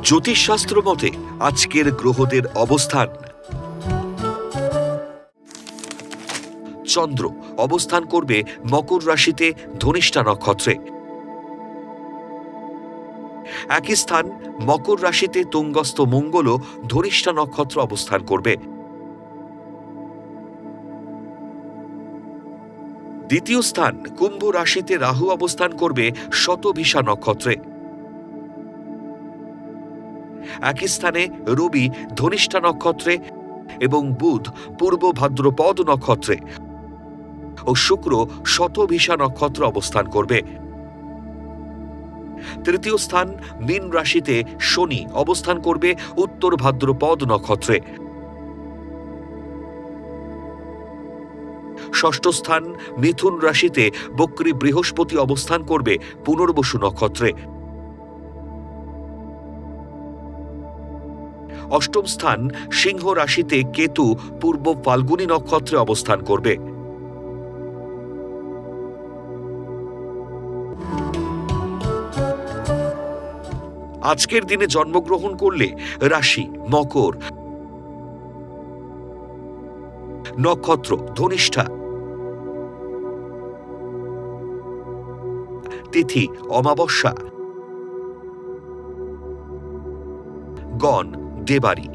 জ্যোতিষশাস্ত্র মতে আজকের গ্রহদের অবস্থান। চন্দ্র অবস্থান করবে মকর রাশিতে ধনিষ্ঠা নক্ষত্রে। একই স্থান মকর রাশিতে তুঙ্গস্থ মঙ্গলও ধনিষ্ঠা নক্ষত্র অবস্থান করবে। দ্বিতীয় স্থান কুম্ভ রাশিতে রাহু অবস্থান করবে শতভিষা নক্ষত্রে। একই স্থানে রবি ধনিষ্ঠা নক্ষত্রে এবং বুধ পূর্ব ভাদ্রপদ নক্ষত্রে ও শুক্র শতভিষা নক্ষত্র অবস্থান করবে। তৃতীয় স্থান মীন রাশিতে শনি অবস্থান করবে উত্তর ভাদ্রপদ নক্ষত্রে। ষষ্ঠ স্থান মিথুন রাশিতে বক্রী বৃহস্পতি অবস্থান করবে পুনর্বসু নক্ষত্রে। অষ্টম স্থান সিংহ রাশিতে কেতু পূর্ব ফাল্গুনী নক্ষত্রে অবস্থান করবে। আজকের দিনে জন্মগ্রহণ করলে রাশি মকর, নক্ষত্র ধনিষ্ঠা, তিথি অমাবস্যা, গণ দেবারী।